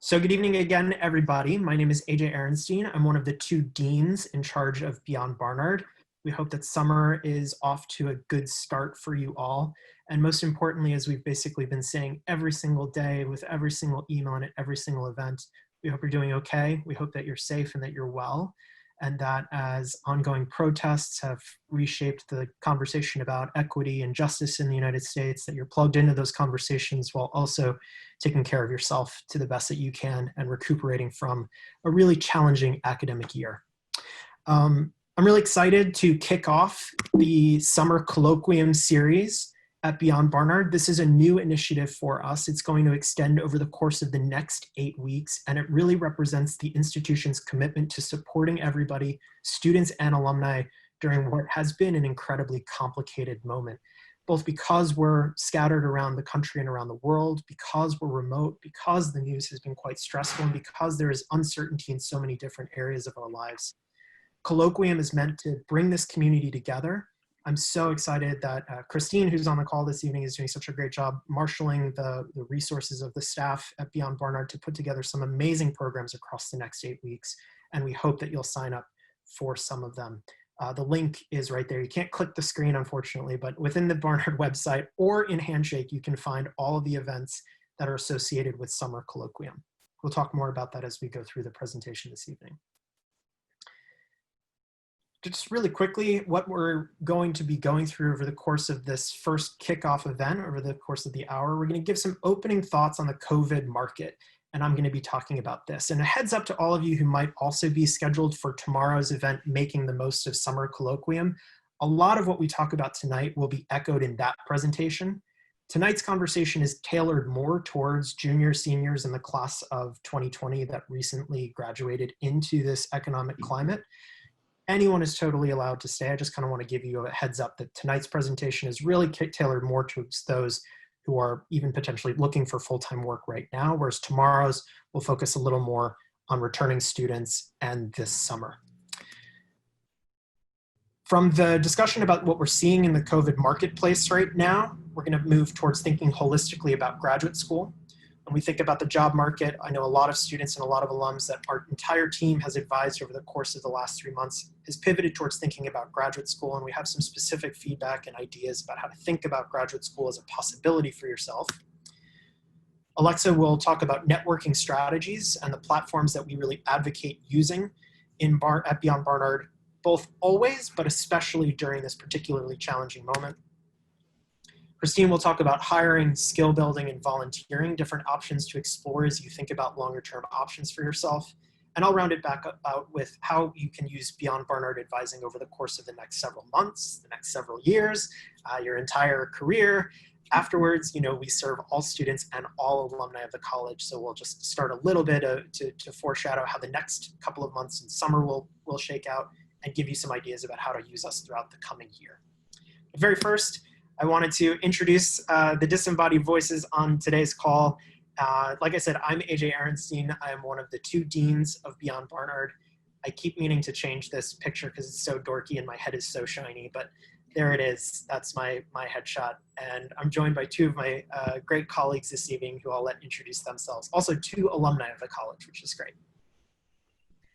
So good evening again, everybody. My name is AJ Ehrenstein. I'm one of the two deans in charge of Beyond Barnard. We hope that summer is off to a good start for you all. And most importantly, as we've basically been saying every single day with every single email and at every single event, we hope you're doing okay. We hope that you're safe and that you're well. And that as ongoing protests have reshaped the conversation about equity and justice in the United States, that you're plugged into those conversations while also taking care of yourself to the best that you can and recuperating from a really challenging academic year. I'm really excited to kick off the Summer Colloquium series at Beyond Barnard. This is a new initiative for us. It's going to extend over the course of the next 8 weeks, and it really represents the institution's commitment to supporting everybody, students and alumni, during what has been an incredibly complicated moment, both because we're scattered around the country and around the world, because we're remote, because the news has been quite stressful, and because there is uncertainty in so many different areas of our lives. Colloquium is meant to bring this community together. I'm so excited that Christine, who's on the call this evening, is doing such a great job marshaling the resources of the staff at Beyond Barnard to put together some amazing programs across the next 8 weeks. And we hope that you'll sign up for some of them. The link is right there. You can't click the screen, unfortunately, but within the Barnard website or in Handshake, you can find all of the events that are associated with Summer Colloquium. We'll talk more about that as we go through the presentation this evening. Just really quickly, what we're going to be going through over the course of this first kickoff event, over the course of the hour, we're going to give some opening thoughts on the COVID market, and I'm going to be talking about this. And a heads up to all of you who might also be scheduled for tomorrow's event, Making the Most of Summer Colloquium. A lot of what we talk about tonight will be echoed in that presentation. Tonight's conversation is tailored more towards juniors, seniors in the class of 2020 that recently graduated into this economic climate. Anyone is totally allowed to stay. I just kind of want to give you a heads up that tonight's presentation is really tailored more towards those who are even potentially looking for full-time work right now, whereas tomorrow's will focus a little more on returning students and this summer. From the discussion about what we're seeing in the COVID marketplace right now, we're going to move towards thinking holistically about graduate school. When we think about the job market, I know a lot of students and a lot of alums that our entire team has advised over the course of the last 3 months has pivoted towards thinking about graduate school, and we have some specific feedback and ideas about how to think about graduate school as a possibility for yourself. Alexa will talk about networking strategies and the platforms that we really advocate using at Beyond Barnard, both always, but especially during this particularly challenging moment. Christine will talk about hiring, skill building, and volunteering, different options to explore as you think about longer term options for yourself. And I'll round it back out with how you can use Beyond Barnard advising over the course of the next several months, the next several years, your entire career. Afterwards, you know, we serve all students and all alumni of the college, so we'll just start a little bit to foreshadow how the next couple of months in summer will shake out and give you some ideas about how to use us throughout the coming year. But very first, I wanted to introduce the disembodied voices on today's call. Like I said, I'm AJ Ehrenstein. I'm one of the two deans of Beyond Barnard. I keep meaning to change this picture because it's so dorky and my head is so shiny, but there it is. That's my headshot. And I'm joined by two of my great colleagues this evening who I'll let introduce themselves. Also two alumni of the college, which is great.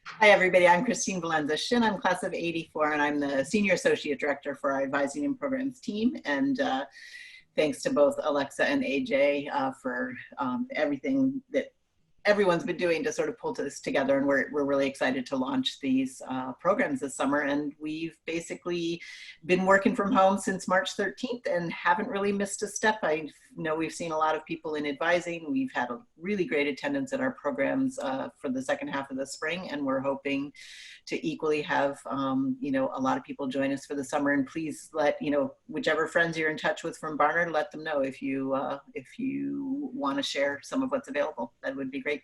Hi, everybody. I'm Christine Valenza-Shin. I'm class of 84, and I'm the Senior Associate Director for our Advising and Programs team. And thanks to both Alexa and AJ for everything that everyone's been doing to sort of pull this together. And we're really excited to launch these programs this summer. And we've basically been working from home since March 13th and haven't really missed a step. I know we've seen a lot of people in advising. We've had a really great attendance at our programs for the second half of the spring, and we're hoping to equally have you know, a lot of people join us for the summer. And please let, you know, whichever friends you're in touch with from Barnard, let them know if you want to share some of what's available. That would be great.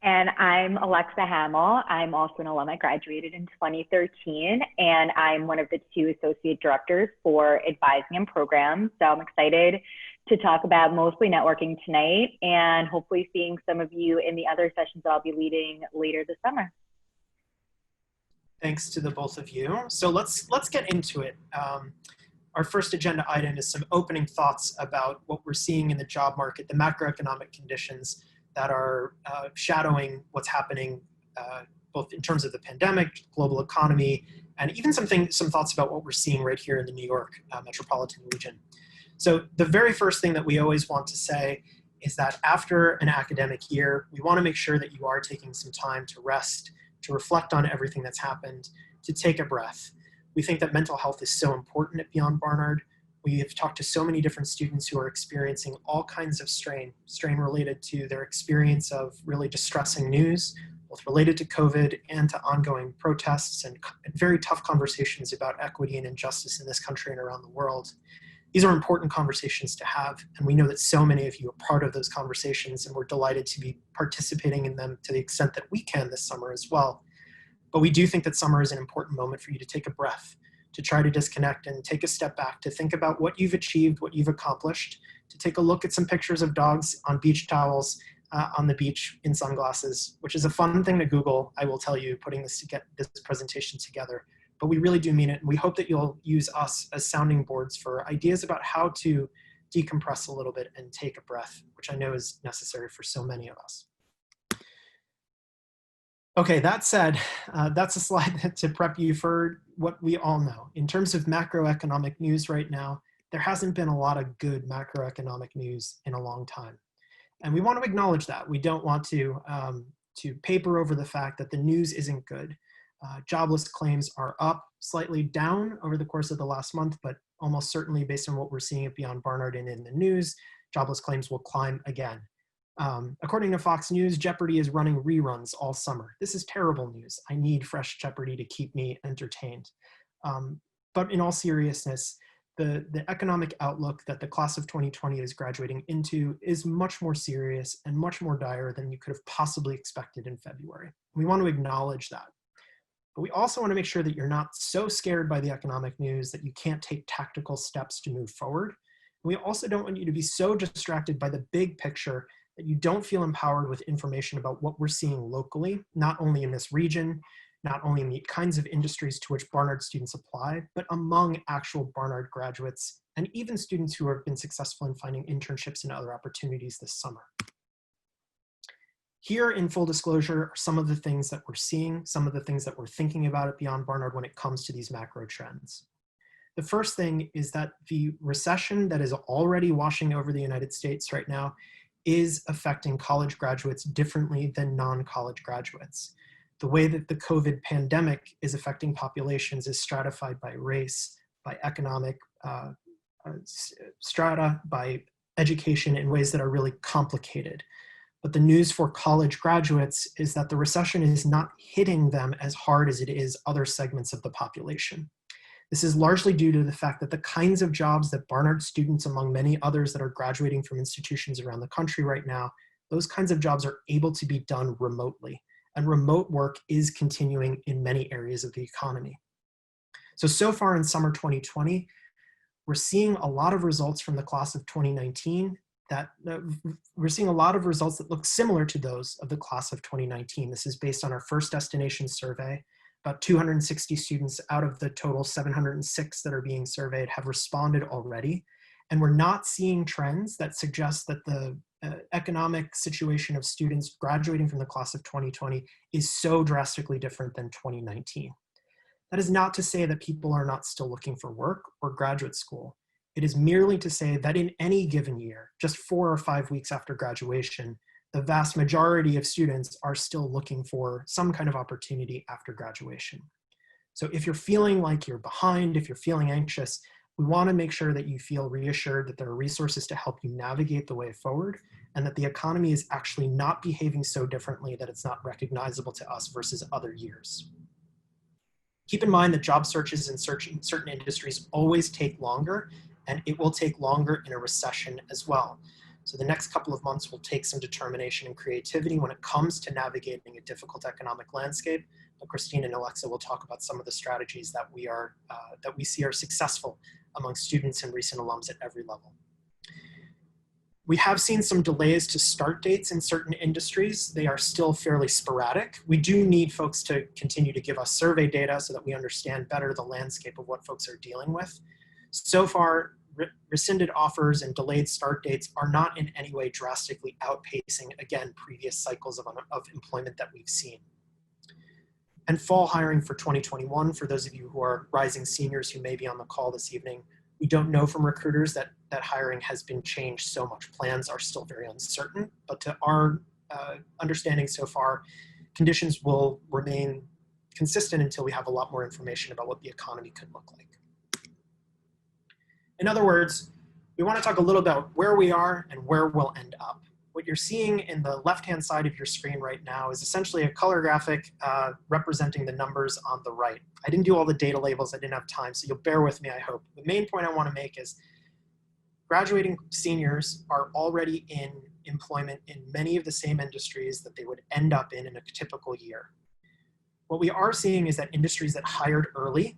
And I'm Alexa Hamill. I'm also an alum. I graduated in 2013, and I'm one of the two associate directors for advising and programs. So I'm excited to talk about mostly networking tonight and hopefully seeing some of you in the other sessions I'll be leading later this summer. Thanks to the both of you. So let's get into it. our first agenda item is some opening thoughts about what we're seeing in the job market, the macroeconomic conditions that are shadowing what's happening both in terms of the pandemic, global economy, and even some thoughts about what we're seeing right here in the New York metropolitan region. So the very first thing that we always want to say is that after an academic year, we want to make sure that you are taking some time to rest, to reflect on everything that's happened, to take a breath. We think that mental health is so important at Beyond Barnard. We have talked to so many different students who are experiencing all kinds of strain related to their experience of really distressing news, both related to COVID and to ongoing protests and very tough conversations about equity and injustice in this country and around the world. These are important conversations to have, and we know that so many of you are part of those conversations, and we're delighted to be participating in them to the extent that we can this summer as well. But we do think that summer is an important moment for you to take a breath, to try to disconnect and take a step back, to think about what you've achieved, what you've accomplished, to take a look at some pictures of dogs on beach towels, on the beach in sunglasses, which is a fun thing to Google, I will tell you, putting this presentation together. But we really do mean it, and we hope that you'll use us as sounding boards for ideas about how to decompress a little bit and take a breath, which I know is necessary for so many of us. Okay, that said, that's a slide to prep you for what we all know. In terms of macroeconomic news right now, there hasn't been a lot of good macroeconomic news in a long time. And we want to acknowledge that. We don't want to paper over the fact that the news isn't good. Jobless claims are up, slightly down over the course of the last month, but almost certainly based on what we're seeing at Beyond Barnard and in the news, jobless claims will climb again. According to Fox News, Jeopardy is running reruns all summer. This is terrible news. I need fresh Jeopardy to keep me entertained. But in all seriousness, the economic outlook that the class of 2020 is graduating into is much more serious and much more dire than you could have possibly expected in February. We want to acknowledge that. But we also want to make sure that you're not so scared by the economic news that you can't take tactical steps to move forward. We also don't want you to be so distracted by the big picture that you don't feel empowered with information about what we're seeing locally, not only in this region, not only in the kinds of industries to which Barnard students apply, but among actual Barnard graduates and even students who have been successful in finding internships and other opportunities this summer. Here, in full disclosure, are some of the things that we're seeing, some of the things that we're thinking about at Beyond Barnard when it comes to these macro trends. The first thing is that the recession that is already washing over the United States right now is affecting college graduates differently than non-college graduates. The way that the COVID pandemic is affecting populations is stratified by race, by economic strata, by education in ways that are really complicated. But the news for college graduates is that the recession is not hitting them as hard as it is other segments of the population. This is largely due to the fact that the kinds of jobs that Barnard students, among many others that are graduating from institutions around the country right now, those kinds of jobs are able to be done remotely. And remote work is continuing in many areas of the economy. So far in summer 2020, we're seeing a lot of results from the class of 2019 we're seeing a lot of results that look similar to those of the class of 2019. This is based on our first destination survey. About 260 students out of the total 706 that are being surveyed have responded already. And we're not seeing trends that suggest that the economic situation of students graduating from the class of 2020 is so drastically different than 2019. That is not to say that people are not still looking for work or graduate school. It is merely to say that in any given year, just 4 or 5 weeks after graduation, the vast majority of students are still looking for some kind of opportunity after graduation. So if you're feeling like you're behind, if you're feeling anxious, we want to make sure that you feel reassured that there are resources to help you navigate the way forward, and that the economy is actually not behaving so differently that it's not recognizable to us versus other years. Keep in mind that job searches in certain industries always take longer, and it will take longer in a recession as well. So the next couple of months will take some determination and creativity when it comes to navigating a difficult economic landscape. But Christine and Alexa will talk about some of the strategies that we see are successful among students and recent alums at every level. We have seen some delays to start dates in certain industries. They are still fairly sporadic. We do need folks to continue to give us survey data so that we understand better the landscape of what folks are dealing with. So far, rescinded offers and delayed start dates are not in any way drastically outpacing, again, previous cycles of employment that we've seen. And fall hiring for 2021, for those of you who are rising seniors who may be on the call this evening, we don't know from recruiters that hiring has been changed so much. Plans are still very uncertain, but to our understanding so far, conditions will remain consistent until we have a lot more information about what the economy could look like. In other words, we want to talk a little about where we are and where we'll end up. What you're seeing in the left-hand side of your screen right now is essentially a color graphic representing the numbers on the right. I didn't do all the data labels, I didn't have time, so you'll bear with me, I hope. The main point I want to make is graduating seniors are already in employment in many of the same industries that they would end up in a typical year. What we are seeing is that industries that hired early.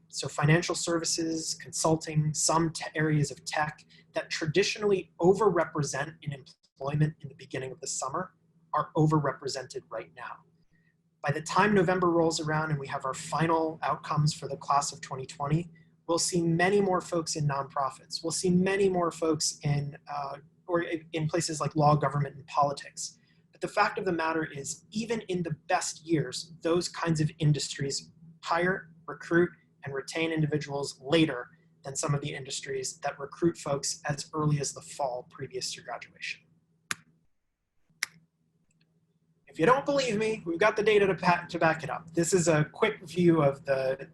So financial services, consulting, some areas of tech that traditionally overrepresent in employment in the beginning of the summer are overrepresented right now. By the time November rolls around and we have our final outcomes for the class of 2020, we'll see many more folks in nonprofits. We'll see many more folks in places like law, government, and politics. But the fact of the matter is, even in the best years, those kinds of industries hire, recruit, and retain individuals later than some of the industries that recruit folks as early as the fall previous to graduation. If you don't believe me, we've got the data to back it up. This is a quick view of the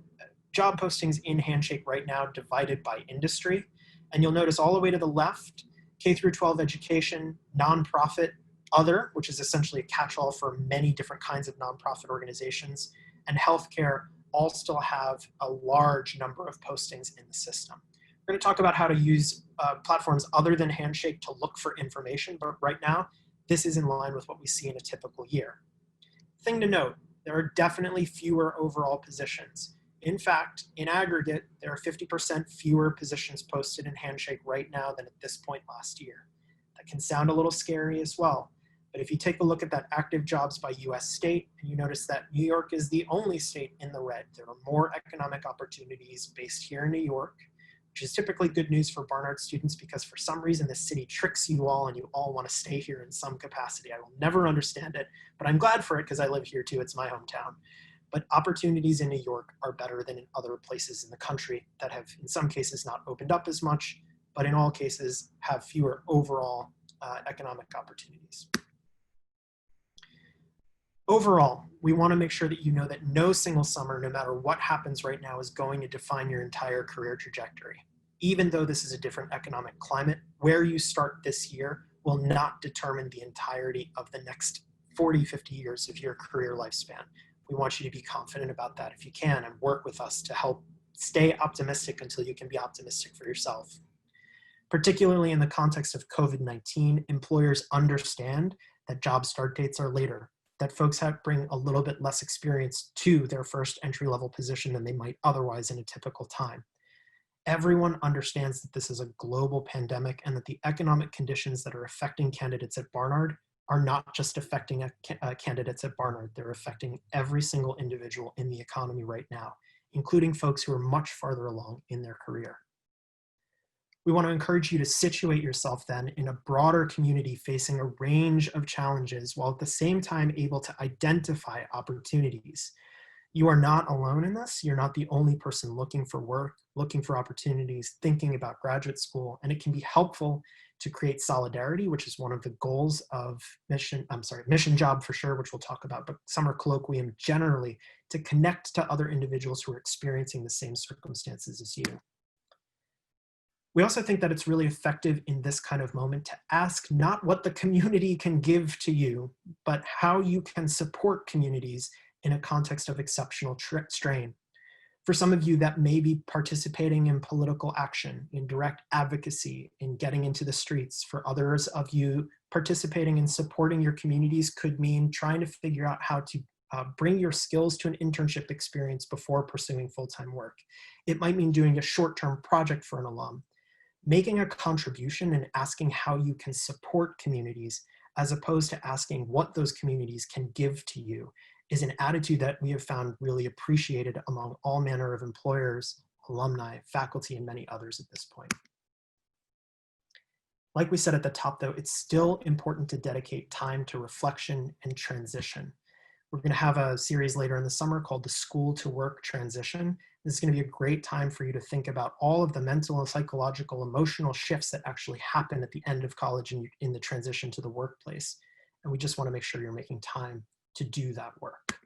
job postings in Handshake right now divided by industry. And you'll notice all the way to the left, K through 12 education, nonprofit, other, which is essentially a catch-all for many different kinds of nonprofit organizations, and healthcare all still have a large number of postings in the system. We're going to talk about how to use platforms other than Handshake to look for information, but right now, this is in line with what we see in a typical year. Thing to note, there are definitely fewer overall positions. In fact, in aggregate, there are 50% fewer positions posted in Handshake right now than at this point last year. That can sound a little scary as well. But if you take a look at that active jobs by US state, and you notice that New York is the only state in the red, there are more economic opportunities based here in New York, which is typically good news for Barnard students because for some reason the city tricks you all and you all want to stay here in some capacity. I will never understand it, but I'm glad for it because I live here too, it's my hometown. But opportunities in New York are better than in other places in the country that have in some cases not opened up as much, but in all cases have fewer overall economic opportunities. Overall, we want to make sure that you know that no single summer, no matter what happens right now, is going to define your entire career trajectory. Even though this is a different economic climate, where you start this year will not determine the entirety of the next 40, 50 years of your career lifespan. We want you to be confident about that if you can and work with us to help stay optimistic until you can be optimistic for yourself. Particularly in the context of COVID-19, employers understand that job start dates are later, that folks bring a little bit less experience to their first entry-level position than they might otherwise in a typical time. Everyone understands that this is a global pandemic and that the economic conditions that are affecting candidates at Barnard are not just affecting candidates at Barnard, they're affecting every single individual in the economy right now, including folks who are much farther along in their career. We want to encourage you to situate yourself then in a broader community facing a range of challenges while at the same time able to identify opportunities. You are not alone in this. You're not the only person looking for work, looking for opportunities, thinking about graduate school, and it can be helpful to create solidarity, which is one of the goals of Mission Job for sure, which we'll talk about, but Summer Colloquium generally, to connect to other individuals who are experiencing the same circumstances as you. We also think that it's really effective in this kind of moment to ask not what the community can give to you, but how you can support communities in a context of exceptional strain. For some of you, that may be participating in political action, in direct advocacy, in getting into the streets. For others of you, participating in supporting your communities could mean trying to figure out how to bring your skills to an internship experience before pursuing full-time work. It might mean doing a short-term project for an alum. Making a contribution and asking how you can support communities as opposed to asking what those communities can give to you is an attitude that we have found really appreciated among all manner of employers alumni, faculty, and many others at this point. Like we said at the top, though, it's still important to dedicate time to reflection and transition. We're going to have a series later in the summer called the School to Work Transition. This is going to be a great time for you to think about all of the mental and psychological, emotional shifts that actually happen at the end of college and in the transition to the workplace. And we just want to make sure you're making time to do that work.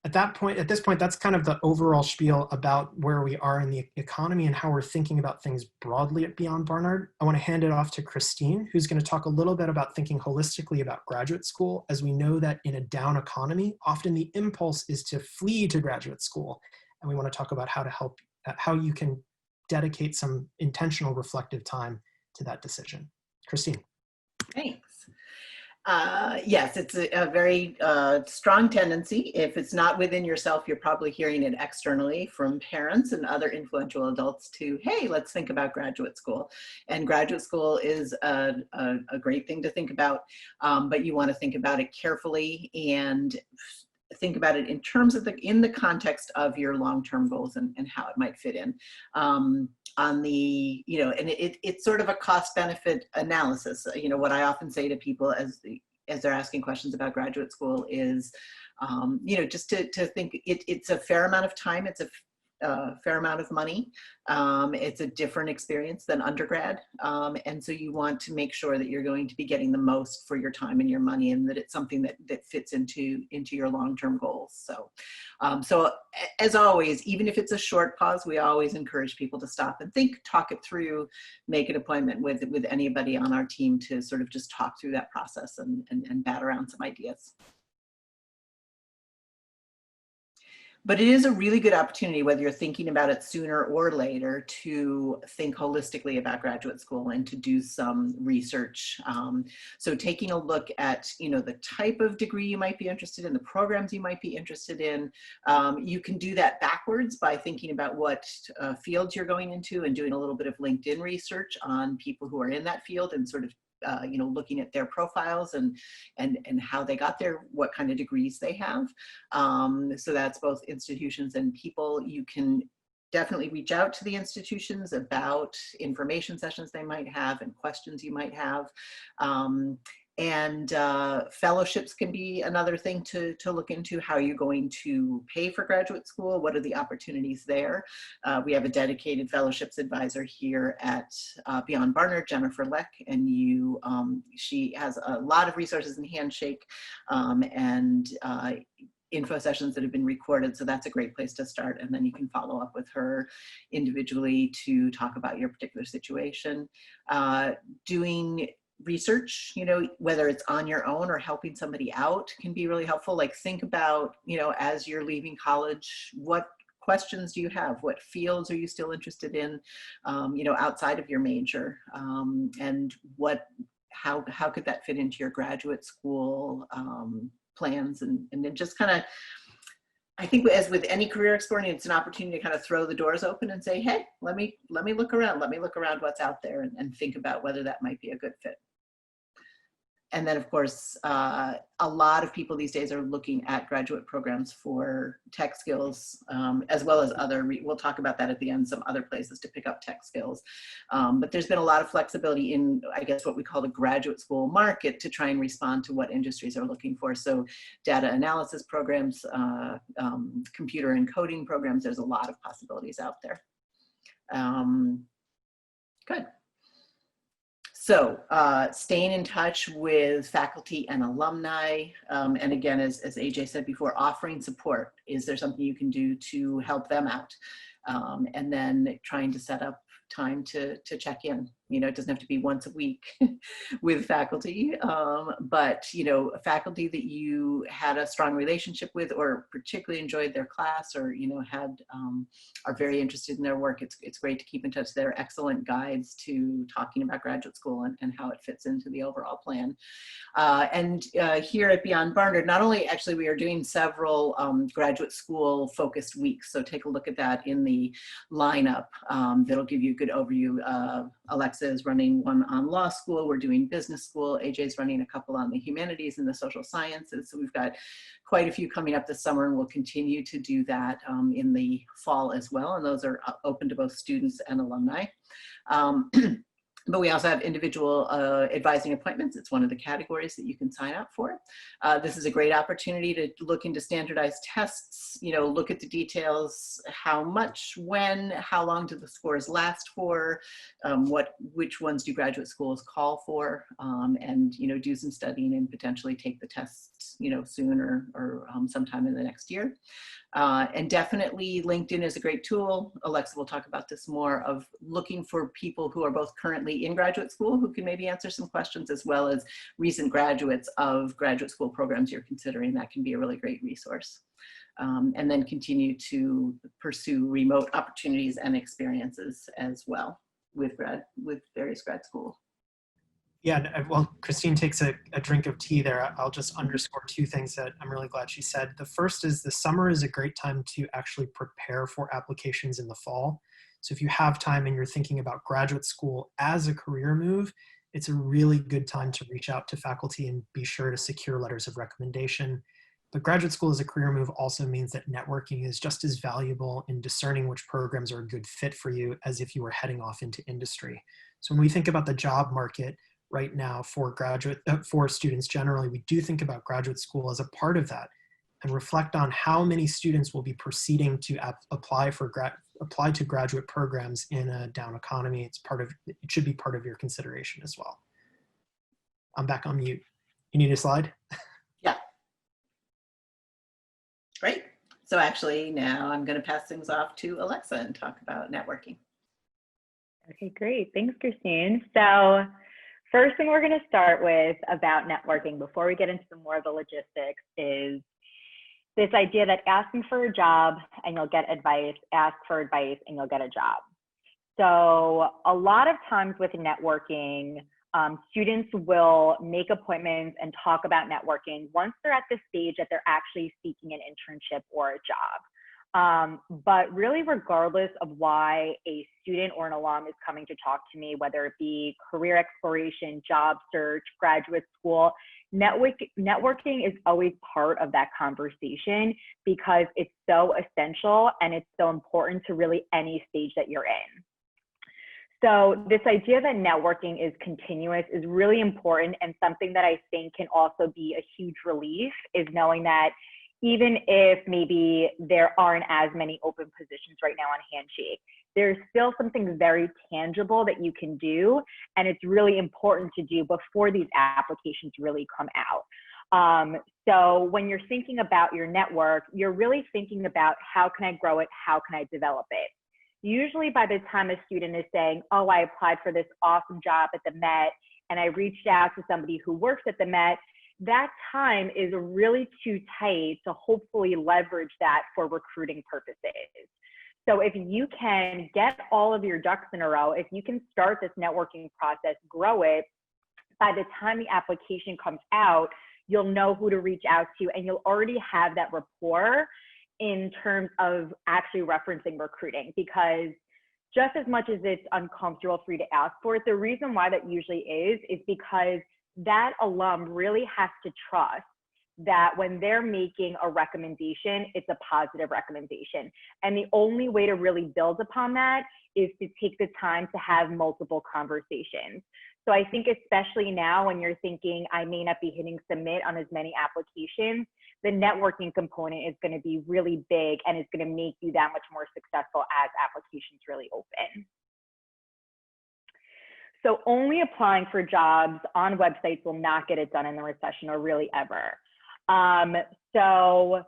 At this point, that's kind of the overall spiel about where we are in the economy and how we're thinking about things broadly at Beyond Barnard. I want to hand it off to Christine, who's going to talk a little bit about thinking holistically about graduate school, as we know that in a down economy, often the impulse is to flee to graduate school. And we want to talk about how you can dedicate some intentional reflective time to that decision. Christine. Thanks. Yes, it's a very strong tendency. If it's not within yourself, you're probably hearing it externally from parents and other influential adults to, hey, let's think about graduate school. And graduate school is a great thing to think about, but you want to think about it carefully and think about it in terms of in the context of your long-term goals and how it might fit in. On the, and it's sort of a cost-benefit analysis. What I often say to people as they're asking questions about graduate school is, just to think it's a fair amount of time, it's a fair amount of money. It's a different experience than undergrad. And so you want to make sure that you're going to be getting the most for your time and your money, and that it's something that fits into your long-term goals. So as always, even if it's a short pause, we always encourage people to stop and think, talk it through, make an appointment with anybody on our team to sort of just talk through that process and bat around some ideas. But it is a really good opportunity, whether you're thinking about it sooner or later, to think holistically about graduate school and to do some research. So taking a look at, the type of degree you might be interested in, the programs you might be interested in. You can do that backwards by thinking about what fields you're going into and doing a little bit of LinkedIn research on people who are in that field and sort of looking at their profiles and how they got there, what kind of degrees they have. So that's both institutions and people. You can definitely reach out to the institutions about information sessions they might have and questions you might have. And fellowships can be another thing to look into. How are you going to pay for graduate school? What are the opportunities there? We have a dedicated fellowships advisor here at Beyond Barnard, Jennifer Leck, and she has a lot of resources in Handshake and info sessions that have been recorded. So that's a great place to start. And then you can follow up with her individually to talk about your particular situation. Doing research, whether it's on your own or helping somebody out, can be really helpful. Like, think about, as you're leaving college, what questions do you have? What fields are you still interested in, outside of your major? And how could that fit into your graduate school plans? And then just kind of, I think, as with any career exploring, it's an opportunity to kind of throw the doors open and say, hey, let me look around. Let me look around what's out there and think about whether that might be a good fit. And then, of course, a lot of people these days are looking at graduate programs for tech skills, as well as we'll talk about that at the end, some other places to pick up tech skills. But there's been a lot of flexibility in, I guess, what we call the graduate school market to try and respond to what industries are looking for. So data analysis programs, computer and coding programs, there's a lot of possibilities out there. Good. So staying in touch with faculty and alumni, and again, as AJ said before, offering support. Is there something you can do to help them out? And then trying to set up time to check in. It doesn't have to be once a week with faculty, but, a faculty that you had a strong relationship with or particularly enjoyed their class or, are very interested in their work. It's great to keep in touch. They're excellent guides to talking about graduate school and how it fits into the overall plan. And here at Beyond Barnard, not only actually we are doing several graduate school focused weeks. So take a look at that in the lineup. That'll give you a good overview. Alexa Alexa is running one on law school. We're doing business school. AJ's running a couple on the humanities and the social sciences. So we've got quite a few coming up this summer, and we'll continue to do that in the fall as well. And those are open to both students and alumni. But we also have individual advising appointments. It's one of the categories that you can sign up for. This is a great opportunity to look into standardized tests, look at the details, how much, when, how long do the scores last for, which ones do graduate schools call for, and, do some studying and potentially take the tests, soon or sometime in the next year. And definitely LinkedIn is a great tool. Alexa will talk about this more, of looking for people who are both currently in graduate school who can maybe answer some questions, as well as recent graduates of graduate school programs you're considering. That can be a really great resource. And then continue to pursue remote opportunities and experiences as well with various grad schools. Yeah, well, Christine takes a drink of tea there. I'll just underscore two things that I'm really glad she said. The first is the summer is a great time to actually prepare for applications in the fall. So if you have time and you're thinking about graduate school as a career move, it's a really good time to reach out to faculty and be sure to secure letters of recommendation. But graduate school as a career move also means that networking is just as valuable in discerning which programs are a good fit for you as if you were heading off into industry. So when we think about the job market right now for for students generally, we do think about graduate school as a part of that, and reflect on how many students will be proceeding to apply to graduate programs in a down economy. It should be part of your consideration as well. I'm back on mute. You need a slide? Yeah. Great. So actually now I'm going to pass things off to Alexa and talk about networking. Okay, great. Thanks, Christine. So first thing we're going to start with about networking before we get into some more of the logistics is this idea that asking for a job and you'll get advice, ask for advice and you'll get a job. So a lot of times with networking, students will make appointments and talk about networking once they're at the stage that they're actually seeking an internship or a job. But really, regardless of why a student or an alum is coming to talk to me, whether it be career exploration, job search, graduate school, networking is always part of that conversation because it's so essential and it's so important to really any stage that you're in. So this idea that networking is continuous is really important, and something that I think can also be a huge relief is knowing that even if maybe there aren't as many open positions right now on Handshake, there's still something very tangible that you can do, and it's really important to do before these applications really come out. So when you're thinking about your network, you're really thinking about how can I grow it, how can I develop it? Usually by the time a student is saying, oh, I applied for this awesome job at the Met and I reached out to somebody who works at the Met, that time is really too tight to hopefully leverage that for recruiting purposes. So if you can get all of your ducks in a row, if you can start this networking process, grow it, by the time the application comes out, you'll know who to reach out to and you'll already have that rapport in terms of actually referencing recruiting, because just as much as it's uncomfortable for you to ask for it, the reason why that usually is because that alum really has to trust that when they're making a recommendation, it's a positive recommendation. And the only way to really build upon that is to take the time to have multiple conversations. So I think especially now when you're thinking, I may not be hitting submit on as many applications, the networking component is going to be really big and it's going to make you that much more successful as applications really open. So only applying for jobs on websites will not get it done in the recession or really ever. So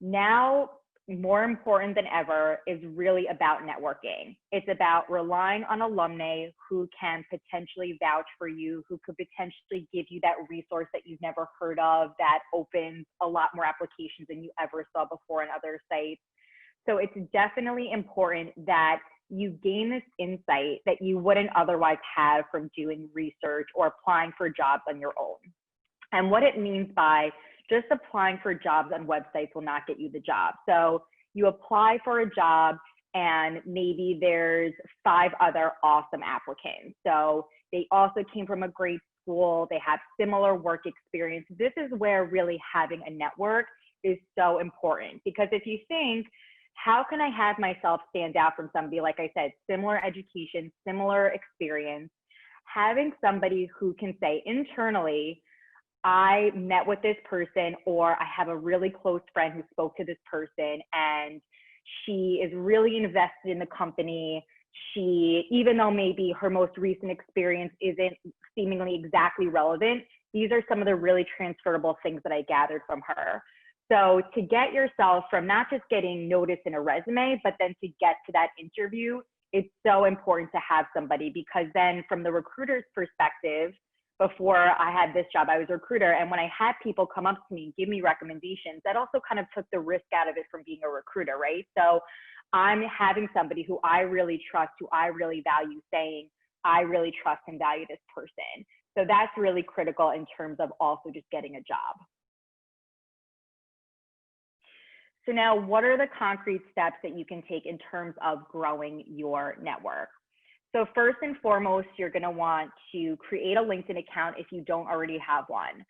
now, more important than ever, is really about networking. It's about relying on alumni who can potentially vouch for you, who could potentially give you that resource that you've never heard of that opens a lot more applications than you ever saw before on other sites. So it's definitely important that you gain this insight that you wouldn't otherwise have from doing research or applying for jobs on your own. And what it means by just applying for jobs on websites will not get you the job. So you apply for a job and maybe there's 5 other awesome applicants. So they also came from a great school, they have similar work experience. This is where really having a network is so important, because if you think, how can I have myself stand out from somebody, like I said, similar education, similar experience, having somebody who can say internally, I met with this person, or I have a really close friend who spoke to this person and she is really invested in the company. She, even though maybe her most recent experience isn't seemingly exactly relevant, these are some of the really transferable things that I gathered from her. So to get yourself from not just getting noticed in a resume, but then to get to that interview, it's so important to have somebody, because then from the recruiter's perspective, before I had this job, I was a recruiter. And when I had people come up to me and give me recommendations, that also kind of took the risk out of it from being a recruiter, right? So I'm having somebody who I really trust, who I really value, saying, I really trust and value this person. So that's really critical in terms of also just getting a job. So now, what are the concrete steps that you can take in terms of growing your network? So first and foremost, you're going to want to create a LinkedIn account if you don't already have one.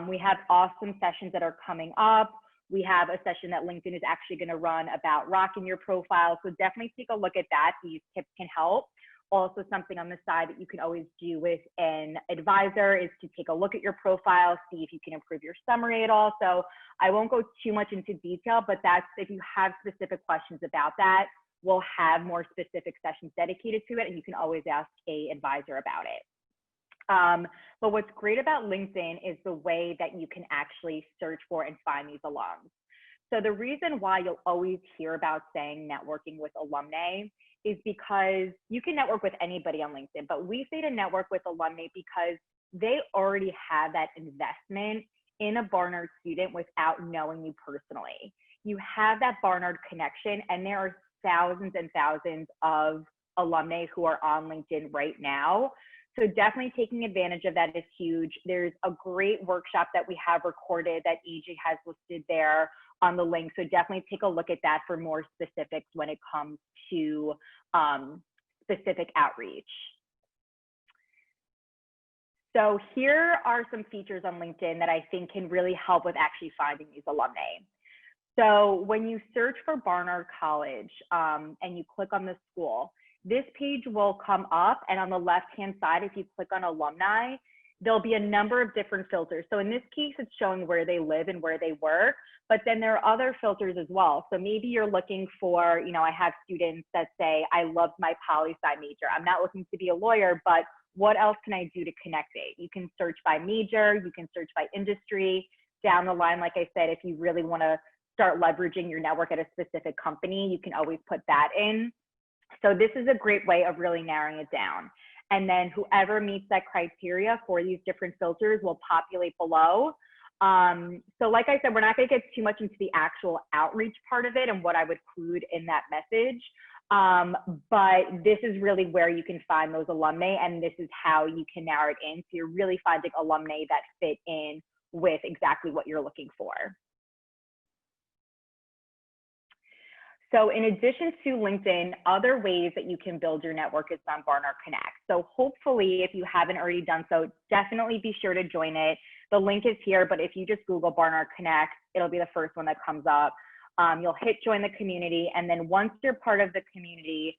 We have awesome sessions that are coming up. We have a session that LinkedIn is actually going to run about rocking your profile. So definitely take a look at that. These tips can help. Also, something on the side that you can always do with an advisor is to take a look at your profile, see if you can improve your summary at all. So I won't go too much into detail, but that's, if you have specific questions about that, we'll have more specific sessions dedicated to it, and you can always ask an advisor about it. But what's great about LinkedIn is the way that you can actually search for and find these alums. So the reason why you'll always hear about saying networking with alumni is because you can network with anybody on LinkedIn, but we say to network with alumni because they already have that investment in a Barnard student without knowing you personally. You have that Barnard connection, and there are thousands and thousands of alumni who are on LinkedIn right now. So definitely taking advantage of that is huge. There's a great workshop that we have recorded that AJ has listed there on the link. So definitely take a look at that for more specifics when it comes to specific outreach. So here are some features on LinkedIn that I think can really help with actually finding these alumni. So when you search for Barnard College and you click on the school, this page will come up, and on the left-hand side, if you click on alumni, there'll be a number of different filters. So in this case, it's showing where they live and where they work, but then there are other filters as well. So maybe you're looking for, you know, I have students that say, I loved my poli-sci major. I'm not looking to be a lawyer, but what else can I do to connect it? You can search by major, you can search by industry. Down the line, like I said, if you really want to start leveraging your network at a specific company, you can always put that in. So this is a great way of really narrowing it down. And then whoever meets that criteria for these different filters will populate below. So like I said, we're not going to get too much into the actual outreach part of it and what I would include in that message. But this is really where you can find those alumni, and this is how you can narrow it in. So you're really finding alumni that fit in with exactly what you're looking for. So in addition to LinkedIn, other ways that you can build your network is on Barnard Connect. So hopefully, if you haven't already done so, definitely be sure to join it. The link is here, but if you just Google Barnard Connect, it'll be the first one that comes up. You'll hit join the community, and then once you're part of the community,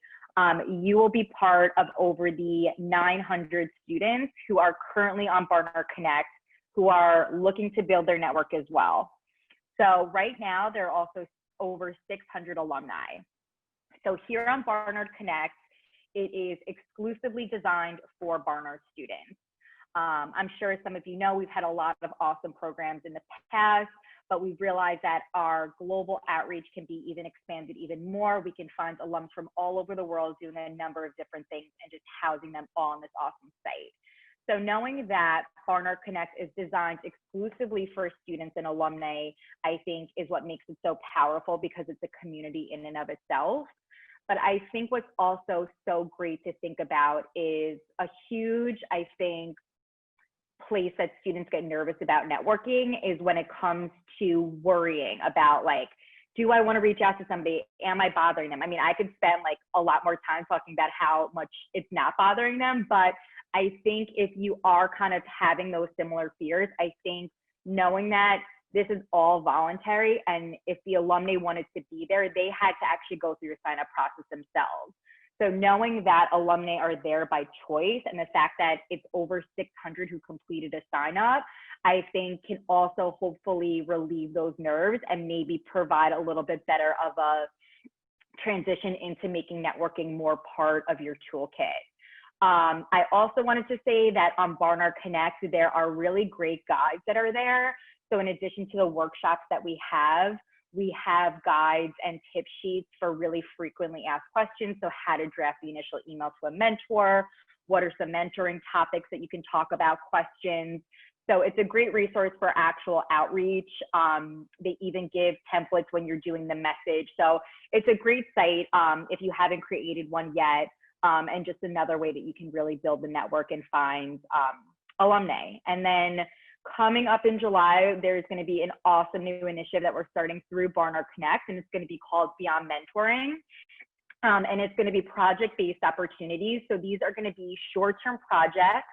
you will be part of over the 900 students who are currently on Barnard Connect, who are looking to build their network as well. So right now, there are also over 600 alumni. So here on Barnard Connect, it is exclusively designed for Barnard students. I'm sure some of you know we've had a lot of awesome programs in the past, but we've realized that our global outreach can be even expanded even more. We can find alums from all over the world doing a number of different things and just housing them all on this awesome site. So knowing that Barnard Connect is designed exclusively for students and alumni, I think is what makes it so powerful, because it's a community in and of itself. But I think what's also so great to think about is a huge, I think, place that students get nervous about networking is when it comes to worrying about, like, do I want to reach out to somebody? Am I bothering them? I mean, I could spend like a lot more time talking about how much it's not bothering them, but I think if you are kind of having those similar fears, I think knowing that this is all voluntary, and if the alumni wanted to be there, they had to actually go through the sign-up process themselves. So knowing that alumni are there by choice, and the fact that it's over 600 who completed a sign-up, I think can also hopefully relieve those nerves and maybe provide a little bit better of a transition into making networking more part of your toolkit. I also wanted to say that on Barnard Connect, there are really great guides that are there. So in addition to the workshops that we have guides and tip sheets for really frequently asked questions. So how to draft the initial email to a mentor, what are some mentoring topics that you can talk about, questions. So it's a great resource for actual outreach. They even give templates when you're doing the message. So it's a great site if you haven't created one yet, and just another way that you can really build the network and find alumni. And then coming up in July, there's going to be an awesome new initiative that we're starting through Barnard Connect, and it's going to be called Beyond Mentoring. And it's going to be project-based opportunities. So these are going to be short-term projects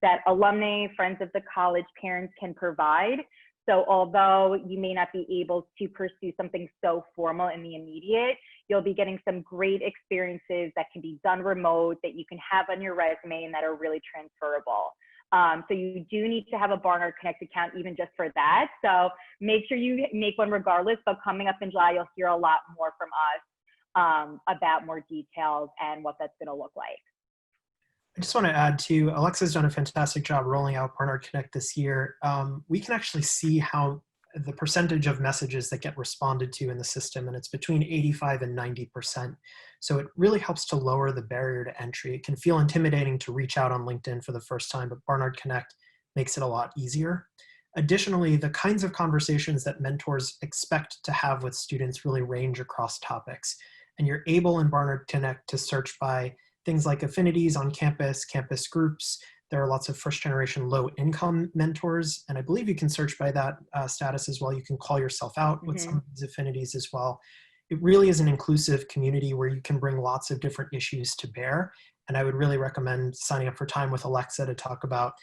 that alumni, friends of the college, parents can provide. So although you may not be able to pursue something so formal in the immediate, you'll be getting some great experiences that can be done remote, that you can have on your resume, and that are really transferable. So you do need to have a Barnard Connect account even just for that. So make sure you make one regardless, but coming up in July, you'll hear a lot more from us about more details and what that's gonna look like. I just want to add too, Alexa's done a fantastic job rolling out Barnard Connect this year. We can actually see how the percentage of messages that get responded to in the system, and it's between 85 and 90%. So it really helps to lower the barrier to entry. It can feel intimidating to reach out on LinkedIn for the first time, but Barnard Connect makes it a lot easier. Additionally, the kinds of conversations that mentors expect to have with students really range across topics. And you're able in Barnard Connect to search by things like affinities on campus, campus groups. There are lots of first-generation low-income mentors, and I believe you can search by that status as well. You can call yourself out with some of these affinities as well. It really is an inclusive community where you can bring lots of different issues to bear, and I would really recommend signing up for time with Alexa to talk about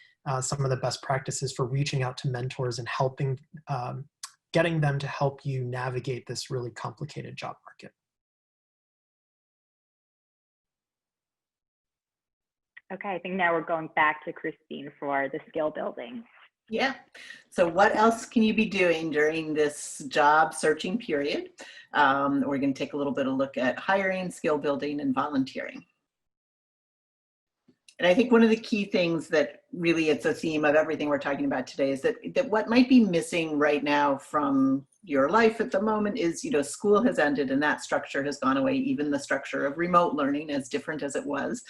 some of the best practices for reaching out to mentors and helping, getting them to help you navigate this really complicated job market. Okay, I think now we're going back to Christine for the skill building. Yeah. So what else can you be doing during this job searching period? We're going to take a little bit of a look at hiring, skill building, and volunteering. And I think one of the key things that really it's a theme of everything we're talking about today is that what might be missing right now from your life at the moment is, you know, school has ended and that structure has gone away, even the structure of remote learning, as different as it was.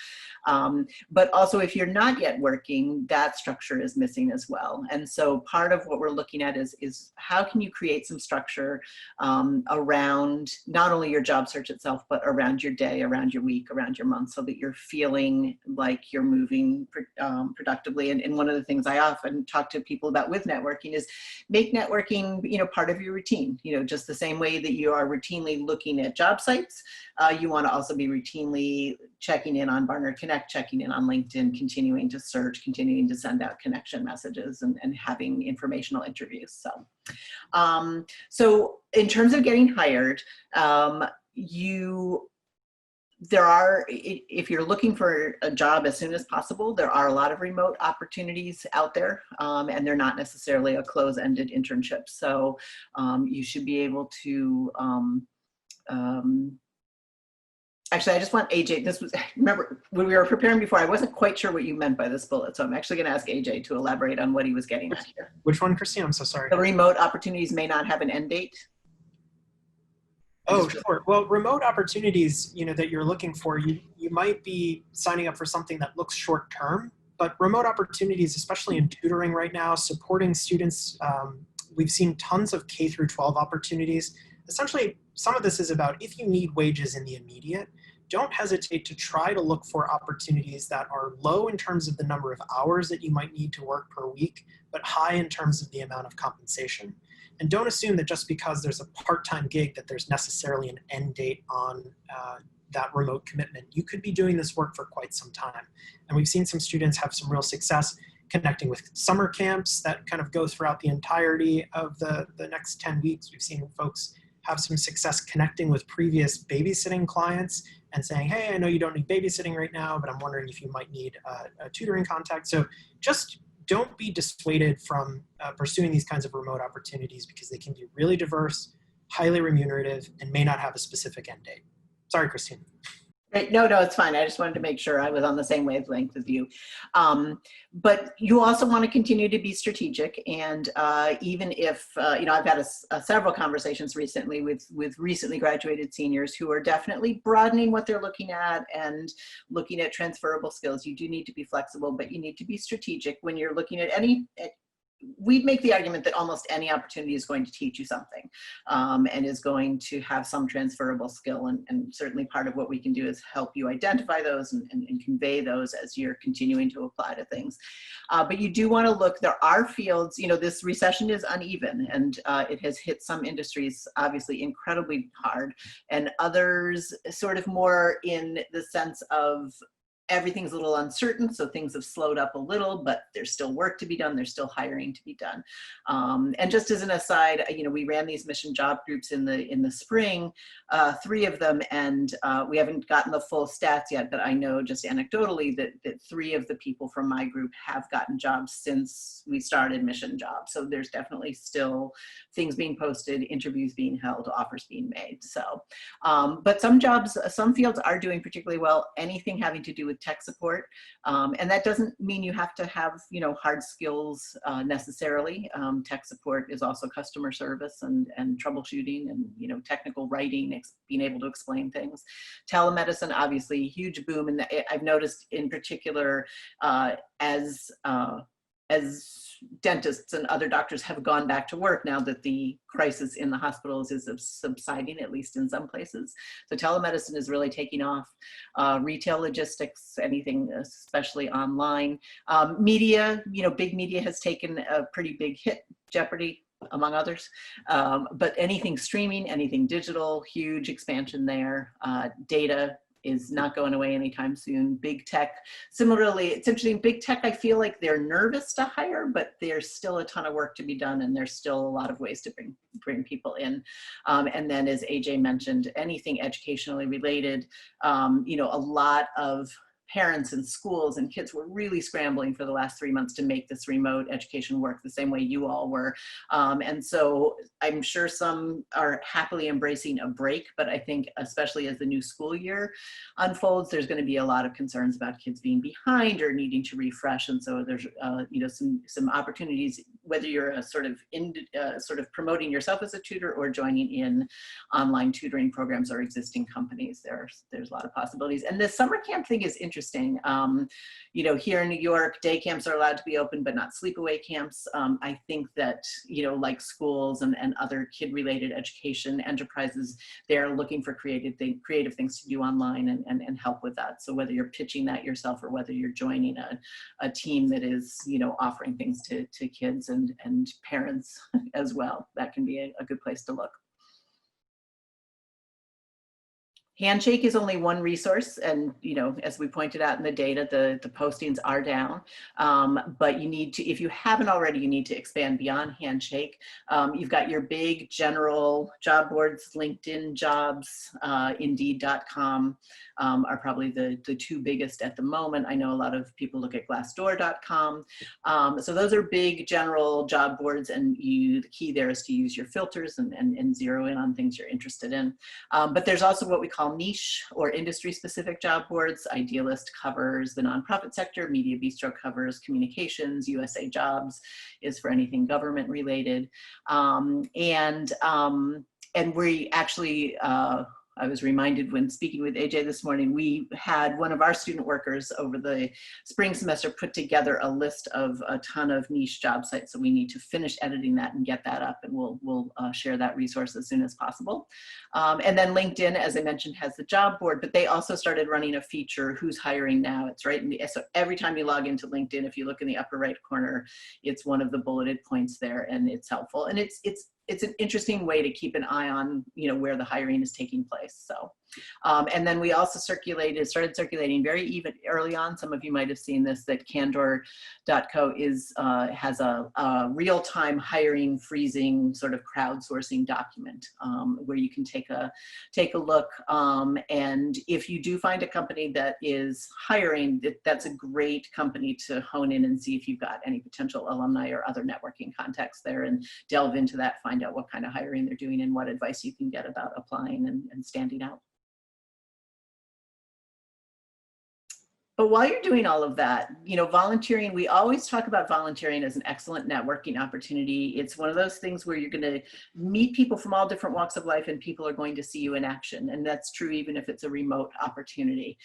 But also if you're not yet working, that structure is missing as well. And so part of what we're looking at is how can you create some structure around not only your job search itself, but around your day, around your week, around your month, so that you're feeling like you're moving productively. And one of the things I often talk to people about with networking is make networking, you know, part of your routine. You know, just the same way that you are routinely looking at job sites, you want to also be routinely checking in on Barnard Connect, checking in on LinkedIn, continuing to search, continuing to send out connection messages, and having informational interviews. So in terms of getting hired, if you're looking for a job as soon as possible, there are a lot of remote opportunities out there, and they're not necessarily a close-ended internship. So you should be able to, actually, I just want AJ, remember when we were preparing before, I wasn't quite sure what you meant by this bullet. So I'm actually going to ask AJ to elaborate on what he was getting at here. Which one, Christine? I'm so sorry. The remote opportunities may not have an end date. Oh, sure. Well, remote opportunities, you know, that you're looking for, you might be signing up for something that looks short term, but remote opportunities, especially in tutoring right now, supporting students, we've seen tons of K through 12 opportunities. Essentially, some of this is about if you need wages in the immediate, don't hesitate to try to look for opportunities that are low in terms of the number of hours that you might need to work per week, but high in terms of the amount of compensation. And don't assume that just because there's a part-time gig that there's necessarily an end date on that remote commitment. You could be doing this work for quite some time. And we've seen some students have some real success connecting with summer camps that kind of go throughout the entirety of the next 10 weeks. We've seen folks have some success connecting with previous babysitting clients and saying, hey, I know you don't need babysitting right now, but I'm wondering if you might need a tutoring contact. So just don't be dissuaded from pursuing these kinds of remote opportunities because they can be really diverse, highly remunerative, and may not have a specific end date. Sorry, Christine. Right. No, it's fine. I just wanted to make sure I was on the same wavelength as you. But you also want to continue to be strategic. And even if, I've had several conversations recently with recently graduated seniors who are definitely broadening what they're looking at and looking at transferable skills. You do need to be flexible, but you need to be strategic when you're looking at we'd make the argument that almost any opportunity is going to teach you something and is going to have some transferable skill. And certainly part of what we can do is help you identify those and convey those as you're continuing to apply to things. But you do want to look, there are fields, this recession is uneven and it has hit some industries obviously incredibly hard and others sort of more in the sense of everything's a little uncertain, so things have slowed up a little, but there's still work to be done. There's still hiring to be done. And just as an aside, we ran these mission job groups in the spring, 3 of them, and we haven't gotten the full stats yet, but I know just anecdotally that 3 of the people from my group have gotten jobs since we started mission jobs. So there's definitely still things being posted, interviews being held, offers being made. So, but some fields are doing particularly well, anything having to do with tech support. And that doesn't mean you have to have, hard skills necessarily. Tech support is also customer service and troubleshooting and, technical writing, being able to explain things. Telemedicine, obviously, huge boom. And I've noticed in particular as dentists and other doctors have gone back to work now that the crisis in the hospitals is subsiding, at least in some places. So telemedicine is really taking off. Retail logistics, anything especially online. Media, big media has taken a pretty big hit, Jeopardy, among others. But anything streaming, anything digital, huge expansion there. Data is not going away anytime soon. Big tech, similarly, it's interesting, big tech, I feel like they're nervous to hire, but there's still a ton of work to be done and there's still a lot of ways to bring people in. And then as AJ mentioned, anything educationally related, a lot of parents and schools and kids were really scrambling for the last 3 months to make this remote education work the same way you all were. And so I'm sure some are happily embracing a break, but I think especially as the new school year unfolds, there's going to be a lot of concerns about kids being behind or needing to refresh. And so there's some opportunities, whether you're sort of promoting yourself as a tutor or joining in online tutoring programs or existing companies. There's a lot of possibilities. And the summer camp thing is interesting. Here in New York, day camps are allowed to be open, but not sleepaway camps. I think that, like schools and other kid-related education enterprises, they're looking for creative things to do online and help with that. So whether you're pitching that yourself or whether you're joining a team that is, offering things to kids and parents as well, that can be a good place to look. Handshake is only one resource, and as we pointed out in the data, the postings are down. But you need to, if you haven't already, you need to expand beyond Handshake. You've got your big general job boards, LinkedIn Jobs, Indeed.com are probably the 2 biggest at the moment. I know a lot of people look at Glassdoor.com. So those are big general job boards, and the key there is to use your filters and zero in on things you're interested in. But there's also what we call niche or industry-specific job boards. Idealist covers the nonprofit sector, Media Bistro covers communications, USA Jobs is for anything government related. And we actually, I was reminded when speaking with AJ this morning, we had one of our student workers over the spring semester put together a list of a ton of niche job sites. So we need to finish editing that and get that up, and we'll share that resource as soon as possible. And then LinkedIn, as I mentioned, has the job board, but they also started running a feature, who's hiring now. It's right in the, so every time you log into LinkedIn, if you look in the upper right corner, it's one of the bulleted points there, and it's helpful. And it's it's an interesting way to keep an eye on, where the hiring is taking place. So, and then we also started circulating very early on. Some of you might have seen this, that Candor.co has a real-time hiring freezing sort of crowdsourcing document where you can take a look. And if you do find a company that is hiring, that's a great company to hone in and see if you've got any potential alumni or other networking contacts there, and delve into that, find out what kind of hiring they're doing and what advice you can get about applying and standing out. But while you're doing all of that, volunteering, we always talk about volunteering as an excellent networking opportunity. It's one of those things where you're going to meet people from all different walks of life, and people are going to see you in action. And that's true even if it's a remote opportunity.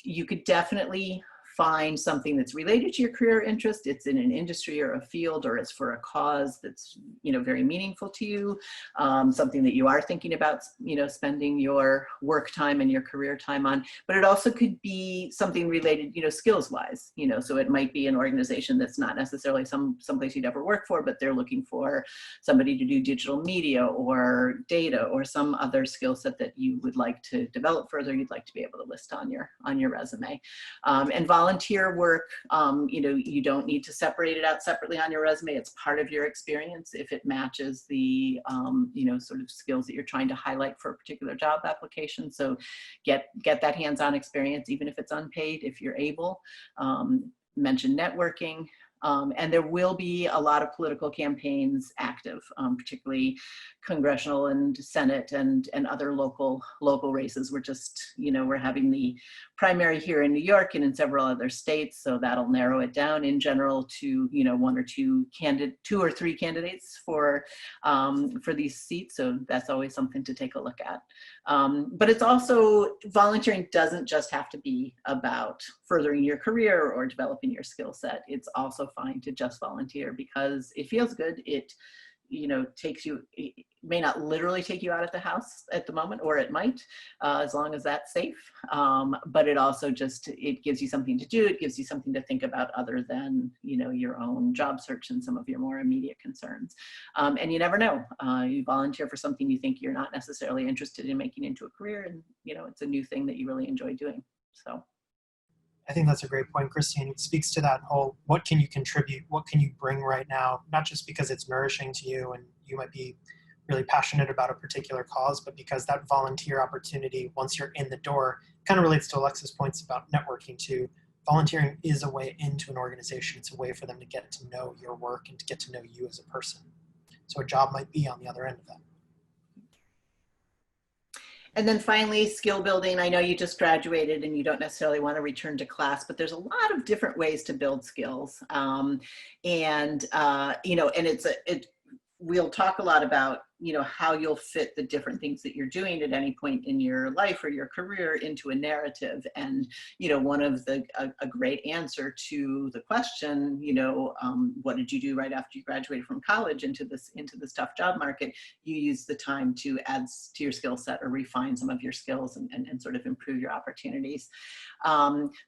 You could definitely find something that's related to your career interest. It's in an industry or a field, or it's for a cause that's, very meaningful to you. Something that you are thinking about, spending your work time and your career time on. But it also could be something related, skills wise, so it might be an organization that's not necessarily someplace you'd ever work for, but they're looking for somebody to do digital media or data or some other skill set that you would like to develop further, you'd like to be able to list on your resume. And volunteer work, you don't need to separate it out separately on your resume. It's part of your experience if it matches the, sort of skills that you're trying to highlight for a particular job application. So get that hands-on experience, even if it's unpaid, if you're able. Mention networking. And there will be a lot of political campaigns active, particularly congressional and Senate and other local races. We're just, we're having the primary here in New York and in several other states, so that'll narrow it down in general to, one or two or three candidates for these seats. So that's always something to take a look at. But it's also, volunteering doesn't just have to be about furthering your career or developing your skill set. It's also fine to just volunteer because it feels good. It, it may not literally take you out of the house at the moment, or it might, as long as that's safe. But it also it gives you something to do. It gives you something to think about other than, your own job search and some of your more immediate concerns. And you never know, you volunteer for something you think you're not necessarily interested in making into a career, and, it's a new thing that you really enjoy doing, so. I think that's a great point, Christine. It speaks to that whole, what can you contribute? What can you bring right now? Not just because it's nourishing to you and you might be really passionate about a particular cause, but because that volunteer opportunity, once you're in the door, kind of relates to Alexa's points about networking too. Volunteering is a way into an organization. It's a way for them to get to know your work and to get to know you as a person. So a job might be on the other end of that. And then finally, skill building. I know you just graduated and you don't necessarily want to return to class, but there's a lot of different ways to build skills. We'll talk a lot about, how you'll fit the different things that you're doing at any point in your life or your career into a narrative. And, one of a great answer to the question, what did you do right after you graduated from college into this tough job market? You use the time to add to your skill set or refine some of your skills and sort of improve your opportunities.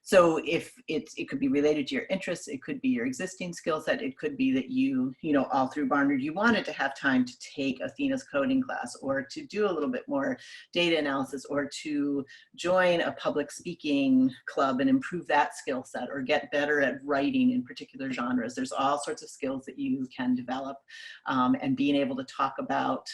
So if it could be related to your interests, it could be your existing skill set. It could be that you all through Barnard, you wanted to have time to take Athena's coding class, or to do a little bit more data analysis, or to join a public speaking club and improve that skill set, or get better at writing in particular genres. There's all sorts of skills that you can develop, and being able to talk about,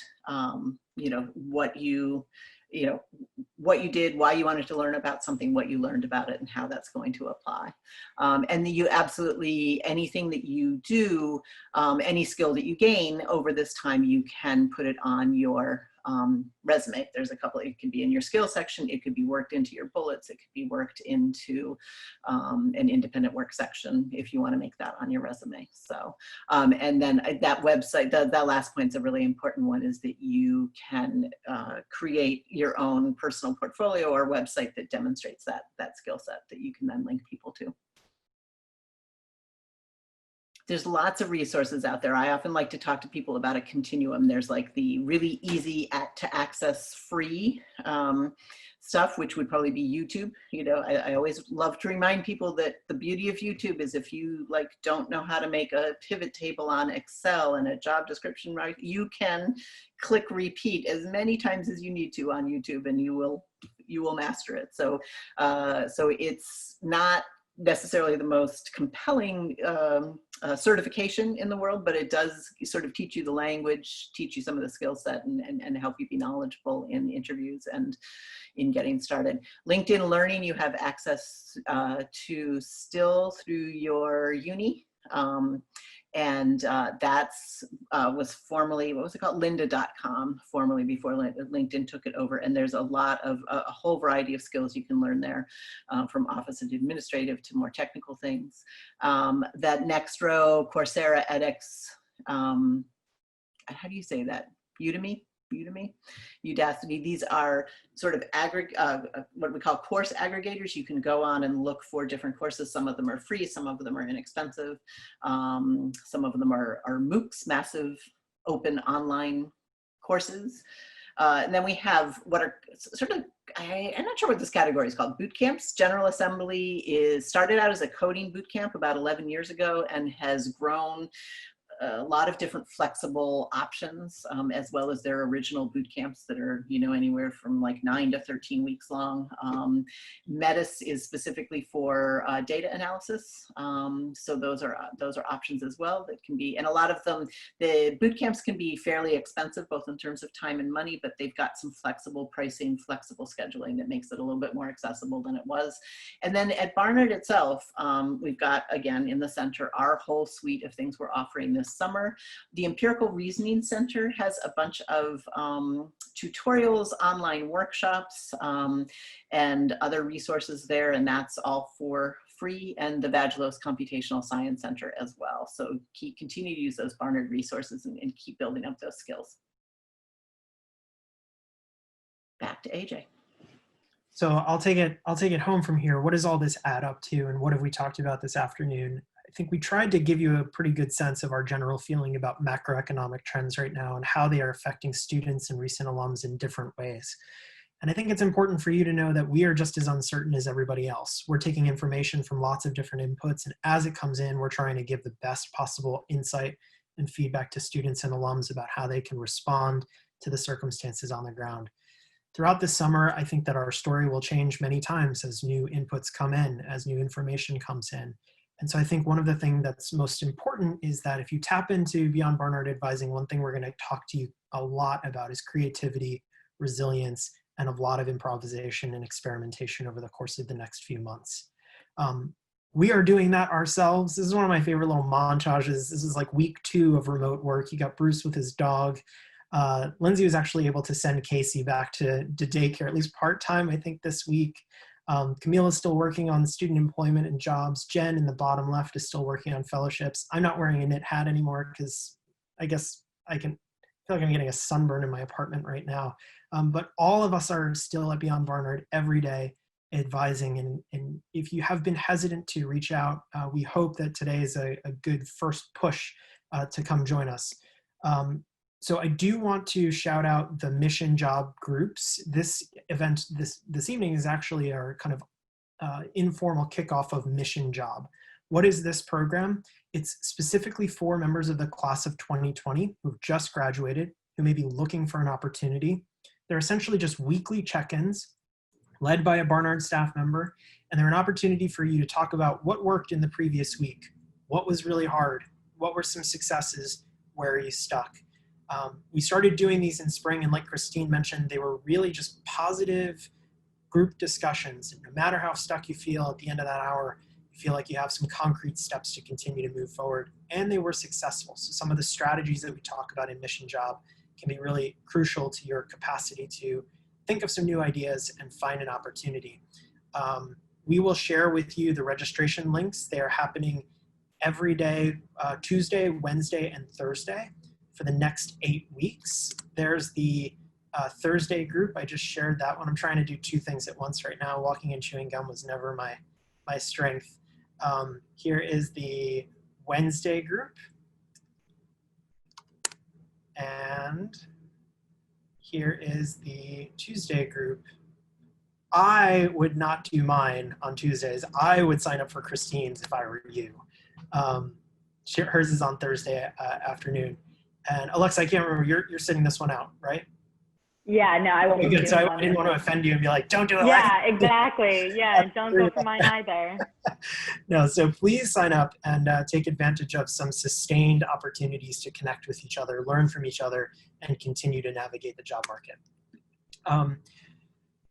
what you did, why you wanted to learn about something, what you learned about it, and how that's going to apply. And you absolutely, anything that you do, any skill that you gain over this time, you can put it on your resume. There's a couple, it could be in your skill section, it could be worked into your bullets, it could be worked into an independent work section if you want to make that on your resume. So, and then that website, that last point's a really important one, is that you can create your own personal portfolio or website that demonstrates that skill set that you can then link people to. There's lots of resources out there. I often like to talk to people about a continuum. There's like the really easy to access free stuff, which would probably be YouTube. You know, I always love to remind people that the beauty of YouTube is if you like don't know how to make a pivot table on Excel and a job description, right, you can click repeat as many times as you need to on YouTube, and you will master it. So so it's not necessarily the most compelling certification in the world, but it does sort of teach you the language, teach you some of the skill set, and help you be knowledgeable in interviews and in getting started. LinkedIn Learning, you have access to still through your uni. And that's was formerly, what was it called? lynda.com, formerly before LinkedIn took it over. And there's a lot of, a whole variety of skills you can learn there, from office and administrative to more technical things. That next row, Coursera, edX, how do you say that? Udemy? Udacity. These are sort of what we call course aggregators. You can go on and look for different courses. Some of them are free, some of them are inexpensive. Some of them are MOOCs, massive open online courses. And then we have what are sort of, I'm not sure what this category is called, boot camps. General Assembly started out as a coding boot camp about 11 years ago and has grown a lot of different flexible options, as well as their original boot camps that are, you know, anywhere from like 9 to 13 weeks long. Metis is specifically for data analysis. So those are options as well that can be, and a lot of them, the boot camps can be fairly expensive, both in terms of time and money, but they've got some flexible pricing, flexible scheduling that makes it a little bit more accessible than it was. And then at Barnard itself, we've got, again, in the center, our whole suite of things we're offering this summer. The Empirical Reasoning Center has a bunch of tutorials, online workshops, and other resources there, and that's all for free, and the Vagelos Computational Science Center as well. So continue to use those Barnard resources and keep building up those skills. Back to AJ. So I'll take it home from here. What does all this add up to, and what have we talked about this afternoon? I think we tried to give you a pretty good sense of our general feeling about macroeconomic trends right now and how they are affecting students and recent alums in different ways. And I think it's important for you to know that we are just as uncertain as everybody else. We're taking information from lots of different inputs, and as it comes in, we're trying to give the best possible insight and feedback to students and alums about how they can respond to the circumstances on the ground. Throughout this summer, I think that our story will change many times as new inputs come in, as new information comes in. And so I think one of the things that's most important is that if you tap into Beyond Barnard Advising, one thing we're going to talk to you a lot about is creativity, resilience, and a lot of improvisation and experimentation over the course of the next few months. We are doing that ourselves. This is one of my favorite little montages. This is like week 2 of remote work. You got Bruce with his dog. Lindsay was actually able to send Casey back to daycare, at least part-time, I think, this week. Camille is still working on student employment and jobs. Jen in the bottom left is still working on fellowships. I'm not wearing a knit hat anymore because I guess I feel like I'm getting a sunburn in my apartment right now. But all of us are still at Beyond Barnard every day advising. And if you have been hesitant to reach out, we hope that today is a good first push to come join us. So I do want to shout out the mission job groups. This event this evening is actually our kind of informal kickoff of Mission Job. What is this program? It's specifically for members of the class of 2020 who've just graduated, who may be looking for an opportunity. They're essentially just weekly check-ins led by a Barnard staff member, and they're an opportunity for you to talk about what worked in the previous week, what was really hard, what were some successes, where are you stuck. We started doing these in spring, and like Christine mentioned, they were really just positive group discussions. And no matter how stuck you feel at the end of that hour, you feel like you have some concrete steps to continue to move forward. And they were successful. So some of the strategies that we talk about in Mission Job can be really crucial to your capacity to think of some new ideas and find an opportunity. We will share with you the registration links. They are happening every day, Tuesday, Wednesday, and Thursday, for the next 8 weeks. There's the Thursday group. I just shared that one. I'm trying to do 2 things at once right now. Walking and chewing gum was never my strength. Here is the Wednesday group. And here is the Tuesday group. I would not do mine on Tuesdays. I would sign up for Christine's if I were you. Hers is on Thursday afternoon. And Alexa, I can't remember, you're sitting this one out, right? Yeah, no, I won't be doing good. So I one. didn't want to offend you and be like, don't do it. Yeah, exactly. Yeah, don't go for mine either. No, so please sign up and take advantage of some sustained opportunities to connect with each other, learn from each other, and continue to navigate the job market.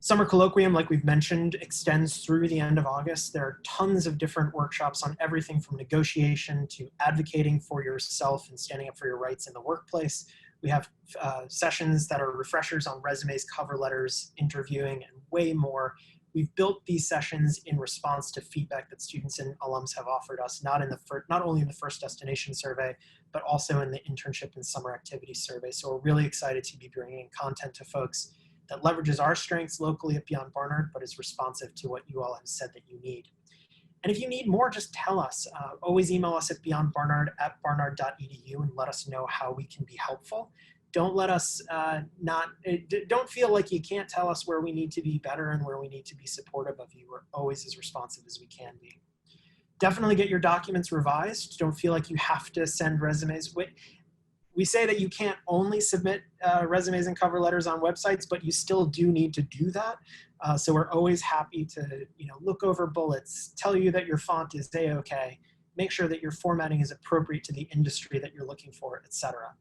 Summer Colloquium, like we've mentioned, extends through the end of August. There are tons of different workshops on everything from negotiation to advocating for yourself and standing up for your rights in the workplace. We have sessions that are refreshers on resumes, cover letters, interviewing, and way more. We've built these sessions in response to feedback that students and alums have offered us, not only in the first destination survey, but also in the internship and summer activities survey. So we're really excited to be bringing content to folks that leverages our strengths locally at Beyond Barnard, but is responsive to what you all have said that you need. And if you need more, just tell us. Always email us at beyondbarnard@barnard.edu and let us know how we can be helpful. Don't let us don't feel like you can't tell us where we need to be better and where we need to be supportive of you. We're always as responsive as we can be. Definitely get your documents revised. Don't feel like you have to send resumes. We say that you can't only submit resumes and cover letters on websites, but you still do need to do that. So we're always happy to look over bullets, tell you that your font is A-OK, make sure that your formatting is appropriate to the industry that you're looking for, etc.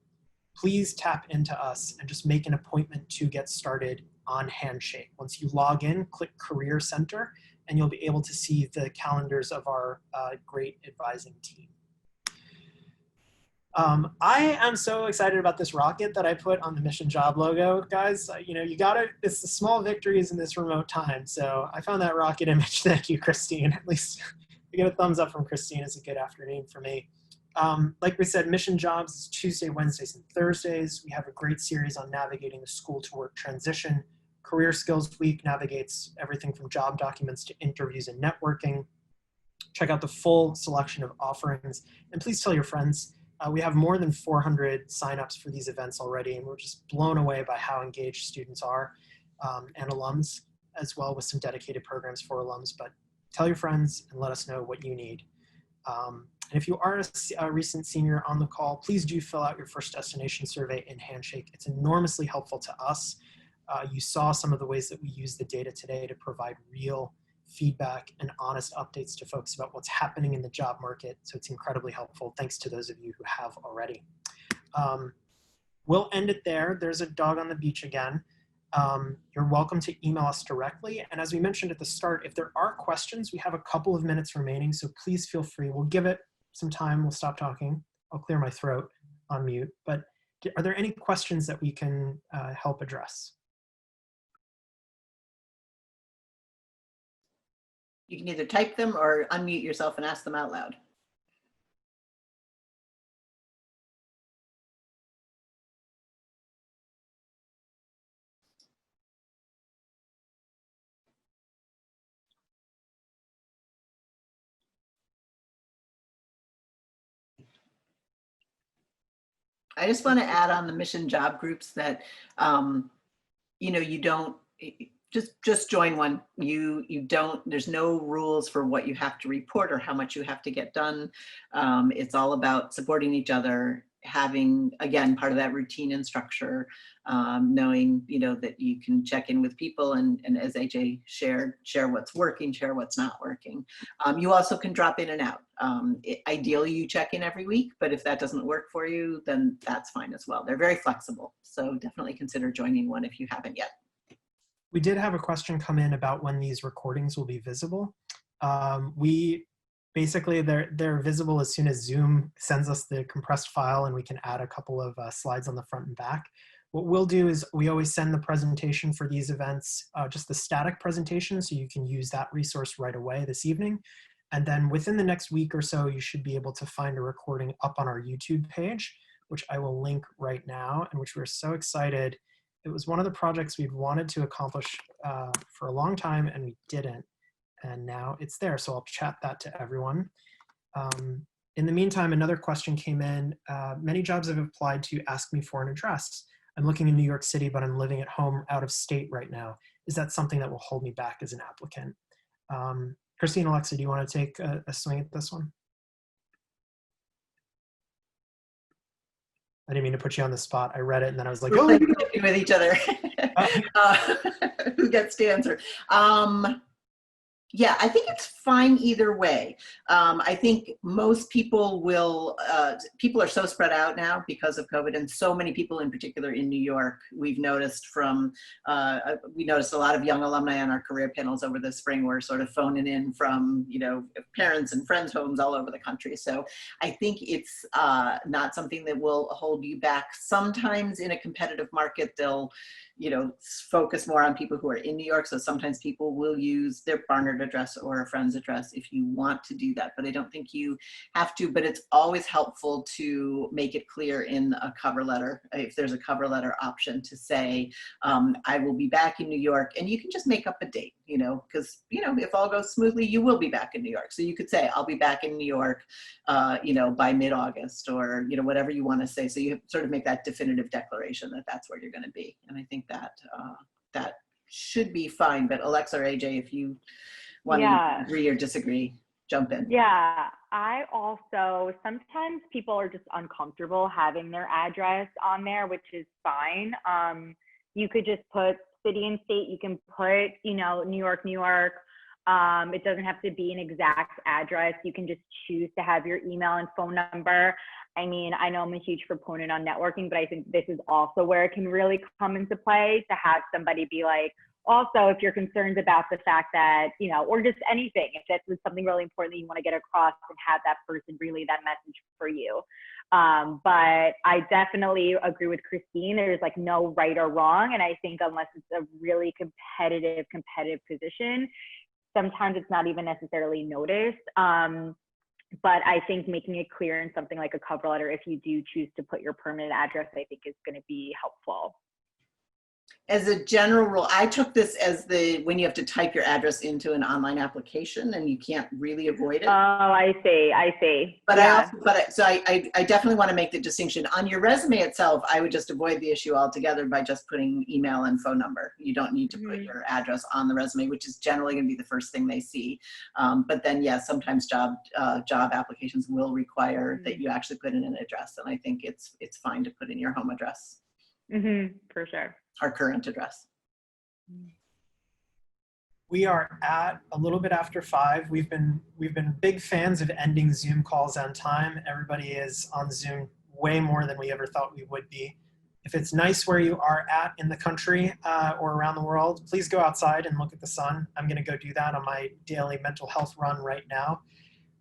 Please tap into us and just make an appointment to get started on Handshake. Once you log in, click Career Center, and you'll be able to see the calendars of our great advising team. I am so excited about this rocket that I put on the mission job logo, guys. It's the small victories in this remote time. So I found that rocket image. Thank you, Christine. At least we get a thumbs up from Christine. It's a good afternoon for me. Like we said, Mission Jobs is Tuesday, Wednesdays, and Thursdays. We have a great series on navigating the school to work transition. Career Skills Week navigates everything from job documents to interviews and networking. Check out the full selection of offerings, and please tell your friends. We have more than 400 signups for these events already, and we're just blown away by how engaged students are and alums as well, with some dedicated programs for alums. But tell your friends and let us know what you need. And if you are a recent senior on the call, please do fill out your first destination survey in Handshake. It's enormously helpful to us. You saw some of the ways that we use the data today to provide real feedback and honest updates to folks about what's happening in the job market. So it's incredibly helpful. Thanks to those of you who have already. We'll end it there. There's a dog on the beach again. You're welcome to email us directly. And as we mentioned at the start, if there are questions, we have a couple of minutes remaining, so please feel free. We'll give it some time. We'll stop talking. I'll clear my throat on mute. But are there any questions that we can help address? You can either type them or unmute yourself and ask them out loud. I just want to add on the mission job groups that, you don't, just join one. There's no rules for what you have to report or how much you have to get done. It's all about supporting each other, having, again, part of that routine and structure, knowing, that you can check in with people and as AJ shared, share what's working, share what's not working. You also can drop in and out. Ideally, you check in every week, but if that doesn't work for you, then that's fine as well. They're very flexible. So definitely consider joining one if you haven't yet. We did have a question come in about when these recordings will be visible. Basically, they're visible as soon as Zoom sends us the compressed file, and we can add a couple of slides on the front and back. What we'll do is we always send the presentation for these events, just the static presentation, so you can use that resource right away this evening. And then within the next week or so, you should be able to find a recording up on our YouTube page, which I will link right now, and which we're so excited. It was one of the projects we'd wanted to accomplish for a long time, and we didn't. And now it's there, so I'll chat that to everyone. In the meantime, another question came in. Many jobs have applied to ask me for an address. I'm looking in New York City, but I'm living at home out of state right now. Is that something that will hold me back as an applicant? Christine, Alexa, do you want to take a swing at this one? I didn't mean to put you on the spot. I read it and then I was like, We're oh, playing with each other. Who gets to answer? Yeah, I think it's fine either way. I think most people will, people are so spread out now because of COVID, and so many people in particular in New York, we've noticed we noticed a lot of young alumni on our career panels over the spring were sort of phoning in from, parents and friends' homes all over the country. So I think it's not something that will hold you back. Sometimes in a competitive market, they'll, focus more on people who are in New York. So sometimes people will use their Barnard address or a friend's address if you want to do that, but I don't think you have to. But it's always helpful to make it clear in a cover letter, if there's a cover letter option, to say, I will be back in New York, and you can just make up a date, because, if all goes smoothly, you will be back in New York. So you could say, I'll be back in New York, by mid-August, or, whatever you want to say. So you sort of make that definitive declaration that that's where you're going to be. And I think that that should be fine. But Alexa or AJ, if you want to agree or disagree, jump in. Yeah, I also, sometimes people are just uncomfortable having their address on there, which is fine. You could just put city and state. You can put, New York, New York. It doesn't have to be an exact address. You can just choose to have your email and phone number. I mean, I know I'm a huge proponent on networking, but I think this is also where it can really come into play, to have somebody be like, also, if you're concerned about the fact that, or just anything, if that's something really important that you want to get across, and have that person relay that message for you. But I definitely agree with Christine. There's like no right or wrong. And I think unless it's a really competitive position, sometimes it's not even necessarily noticed. But I think making it clear in something like a cover letter, if you do choose to put your permanent address, I think is going to be helpful. As a general rule, I took this as when you have to type your address into an online application and you can't really avoid it. Oh, I see. But yeah. I definitely want to make the distinction. On your resume itself, I would just avoid the issue altogether by just putting email and phone number. You don't need to put your address on the resume, which is generally going to be the first thing they see. But then, yeah, sometimes job applications will require that you actually put in an address, and I think it's fine to put in your home address. For sure. Our current address. We are at a little bit after 5. We've been big fans of ending Zoom calls on time. Everybody is on Zoom way more than we ever thought we would be. If it's nice where you are at in the country or around the world, please go outside and look at the sun. I'm going to go do that on my daily mental health run right now.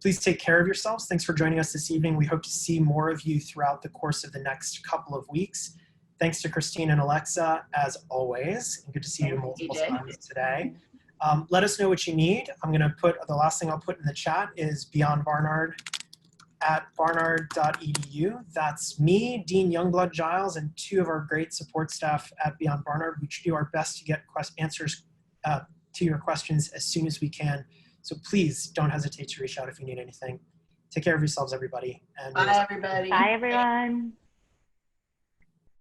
Please take care of yourselves. Thanks for joining us this evening. We hope to see more of you throughout the course of the next couple of weeks. Thanks to Christine and Alexa, as always. And good to see you multiple times today. Let us know what you need. I'm going to put, the last thing I'll put in the chat is Beyond Barnard at barnard.edu. That's me, Dean Youngblood Giles, and 2 of our great support staff at Beyond Barnard. We do our best to get answers to your questions as soon as we can. So please don't hesitate to reach out if you need anything. Take care of yourselves, everybody. And bye, everybody. Bye, everyone.